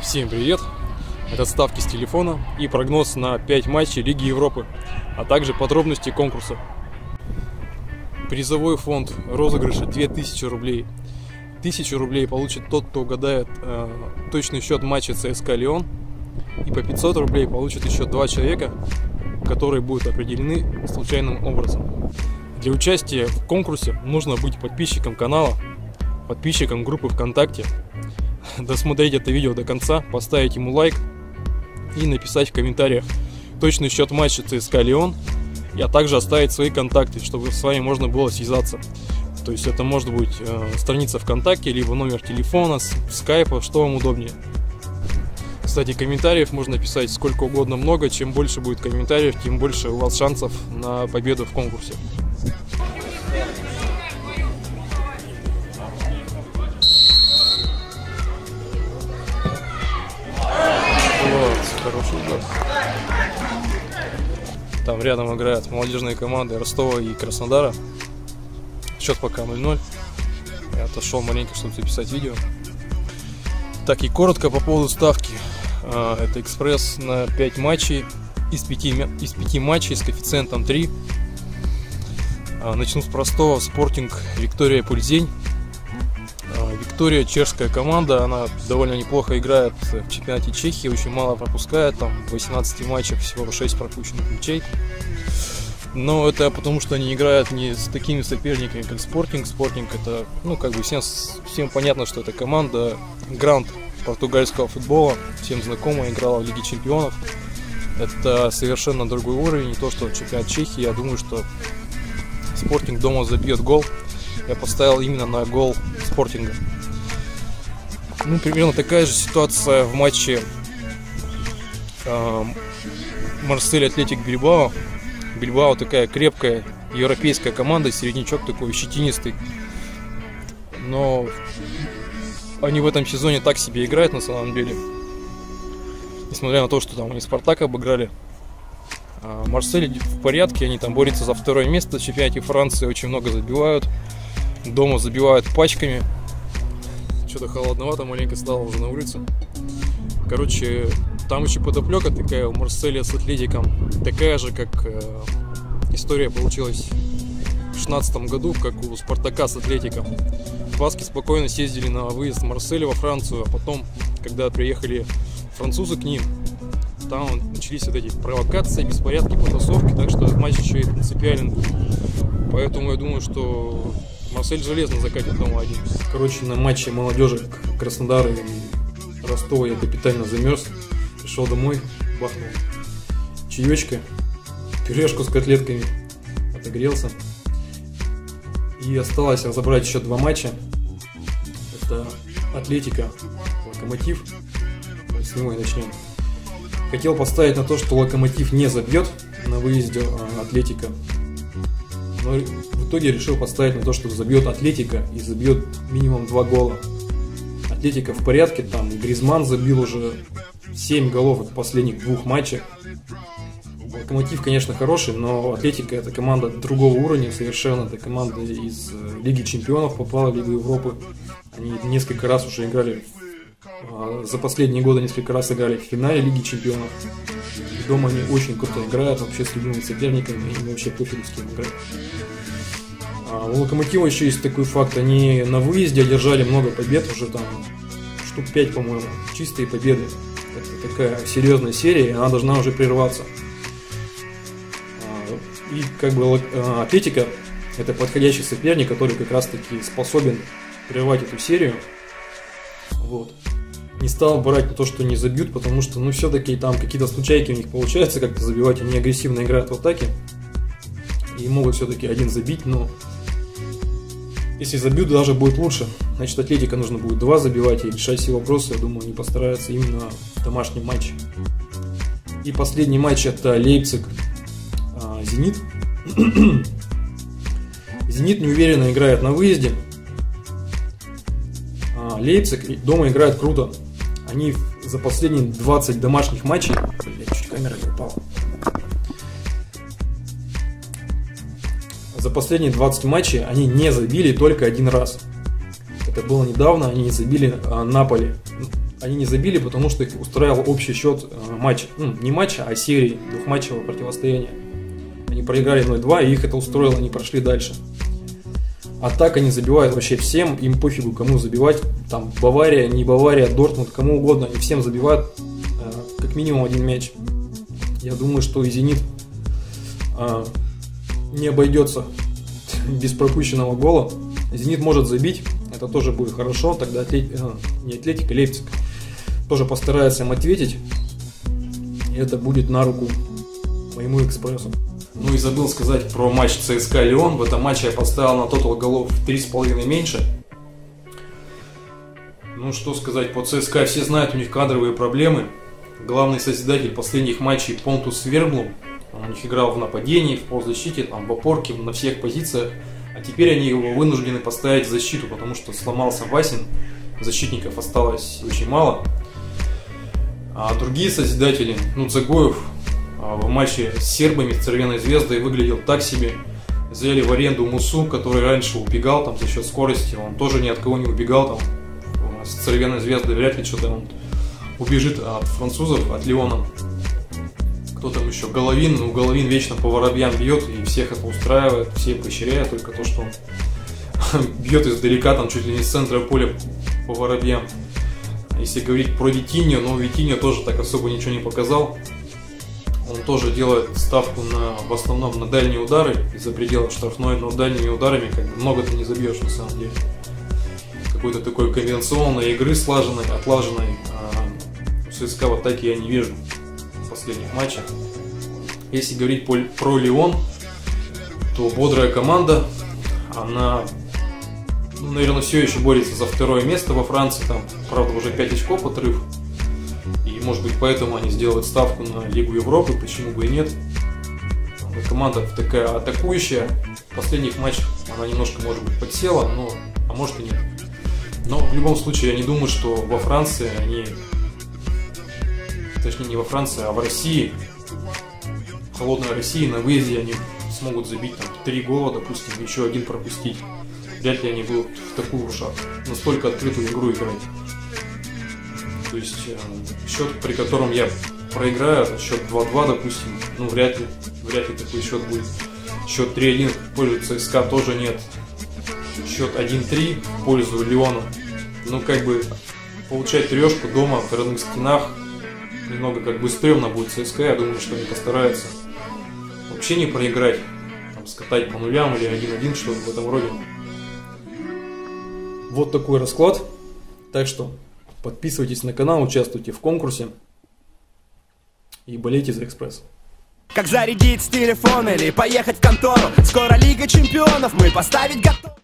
Всем привет! Это ставки с телефона и прогноз на 5 матчей Лиги Европы, а также подробности конкурса. Призовой фонд розыгрыша 2000 рублей. 1000 рублей получит тот, кто угадает точный счет матча ЦСКА Лион. И по 500 рублей получат еще 2 человека, которые будут определены случайным образом. Для участия в конкурсе нужно быть подписчиком канала, подписчиком группы ВКонтакте, досмотреть это видео до конца, поставить ему лайк и написать в комментариях точный счет матча ЦСКА Лион, а также оставить свои контакты, чтобы с вами можно было связаться. То есть это может быть страница ВКонтакте, либо номер телефона, скайпа, что вам удобнее. Кстати, комментариев можно писать сколько угодно много. Чем больше будет комментариев, тем больше у вас шансов на победу в конкурсе. Хороший удар. Там рядом играют молодежные команды Ростова и Краснодара. Счет пока 0-0. Я отошел маленько, чтобы записать видео. Так, и коротко по поводу ставки. Это экспресс на 5 матчей из 5 матчей с коэффициентом 3. Начну с простого. Спортинг Виктория Пульзень. Виктория чешская команда, она довольно неплохо играет в чемпионате Чехии, очень мало пропускает, там в 18 матчах всего 6 пропущенных мячей. Но это потому, что они играют не с такими соперниками, как Спортинг. Спортинг это, всем понятно, что это команда грант португальского футбола, всем знакомая, играла в Лиге Чемпионов. Это совершенно другой уровень, не то что чемпионат Чехии. Я думаю, что Спортинг дома забьет гол. Я поставил именно на гол Спортинга. Примерно такая же ситуация в матче Марсель Атлетик Бильбао. Бильбао такая крепкая европейская команда, середнячок такой щетинистый. Но они в этом сезоне так себе играют на самом деле. Несмотря на то, что там они Спартак обыграли. Марсель в порядке, они там борются за второе место в чемпионате Франции, очень много забивают. Дома забивают пачками. Что-то холодновато маленько стало уже на улице. Короче, там еще подоплека такая у Марселя с Атлетиком. Такая же, как история получилась в 2016 году, как у Спартака с Атлетиком. Баски спокойно съездили на выезд в Марсель во Францию, а потом, когда приехали французы к ним, там начались вот эти провокации, беспорядки, потасовки, так что этот матч еще и принципиален был. Поэтому я думаю, что Марсель железно закатит дома 1. Короче, на матче молодежи Краснодара и Ростова я капитально замерз. Пришел домой, бахнул чаечка, пюрешку с котлетками, отогрелся. И осталось разобрать еще 2 матча. Это Атлетика, Локомотив. С него и начнем. Хотел поставить на то, что Локомотив не забьет на выезде Атлетика. Но в итоге решил поставить на то, что забьет Атлетика и забьет минимум 2 гола. Атлетика в порядке, там Гризман забил уже 7 голов в последних 2 матчах. Локомотив, конечно, хороший, но Атлетика это команда другого уровня совершенно. Это команда из Лиги Чемпионов, попала в Лигу Европы. Они несколько раз уже играли, за последние годы несколько раз играли в финале Лиги Чемпионов. И дома они очень круто играют, вообще с любыми соперниками, и вообще пофигу с кем играть. У Локомотива еще есть такой факт, они на выезде одержали много побед, уже там штук 5, по-моему, чистые победы. Это такая серьезная серия, и она должна уже прерваться. И Атлетика это подходящий соперник, который как раз таки способен прервать эту серию. Вот. Не стал брать на то, что не забьют, потому что, все-таки там какие-то случайки у них получается как-то забивать, они агрессивно играют в атаке и могут все-таки 1 забить, но если забьют, даже будет лучше. Значит, Атлетика нужно будет 2 забивать и решать все вопросы, я думаю, они постараются именно в домашнем матче. И последний матч это Лейпциг Зенит. Зенит неуверенно играет на выезде. Лейпциг дома играет круто. Они за последние 20 домашних матчей... чуть камера не упала. За последние 20 матчей они не забили только 1 раз. Это было недавно, они не забили Наполи. Они не забили, потому что их устраивал общий счет матча. Ну, не матча, а серии двухматчевого противостояния. Они проиграли 0-2, и их это устроило, они прошли дальше. А так они забивают вообще всем, им пофигу, кому забивать. Там Бавария, не Бавария, Дортмунд, кому угодно, они всем забивают как минимум один мяч. Я думаю, что и «Зенит» не обойдется без пропущенного гола. «Зенит» может забить, это тоже будет хорошо, тогда не Атлетик, а Лейпциг тоже постарается им ответить. И это будет на руку моему «Экспрессу». Ну и забыл сказать про матч ЦСКА-Лион. В этом матче я поставил на тотал голов 3,5 меньше. Ну что сказать по ЦСКА, все знают, у них кадровые проблемы. Главный созидатель последних матчей Понтус Верблум. Он у них играл в нападении, в полузащите, там, в опорке, на всех позициях. А теперь они его вынуждены поставить в защиту, потому что сломался Васин. Защитников осталось очень мало. А другие созидатели, ну Дзагоев в матче с сербами, с Цервеной Звездой выглядел так себе. Взяли в аренду Мусу, который раньше убегал там за счет скорости. Он тоже ни от кого не убегал. Там, с Цервеной Звездой вряд ли что-то он убежит от французов, от Лиона. Кто там еще? Головин. Ну, Головин вечно по воробьям бьет, и всех это устраивает, все поощряют, только то, что он бьет издалека, там чуть ли не с центра поля по воробьям. Если говорить про Витиньо, но Витиньо тоже так особо ничего не показал. Он тоже делает ставку в основном на дальние удары из-за пределов штрафной, но дальними ударами как бы много ты не забьешь на самом деле. Какой-то такой конвенционной игры слаженной, отлаженной у ЦСКА в атаке я не вижу в последних матчах. Если говорить про Лион, то бодрая команда, она, ну, наверное, все еще борется за второе место во Франции, там, правда, уже 5 очков отрыв. И, может быть, поэтому они сделают ставку на Лигу Европы, почему бы и нет. Команда такая атакующая. В последних матчах она немножко, может быть, подсела, но, а может и нет. Но в любом случае, я не думаю, что во Франции они... Точнее, не во Франции, а в России, в холодной России, на выезде они смогут забить там 3 гола, допустим, еще один пропустить. Вряд ли они будут в такую уж настолько открытую игру играть. То есть счет, при котором я проиграю, счет 2-2, допустим, ну вряд ли такой счет будет. Счет 3-1 в пользу ЦСКА тоже нет. Счет 1-3 в пользу Лиона. Ну как бы получать трешку дома в родных стенах немного как бы стрёмно будет ЦСКА. Я думаю, что они постараются вообще не проиграть, там, скатать по нулям или 1-1, что-то в этом роде. Вот такой расклад. Так что подписывайтесь на канал, участвуйте в конкурсе и болейте за «Экспресс». Как зарядить с телефона или поехать в контору. Скоро Лига Чемпионов, мы поставить готовы.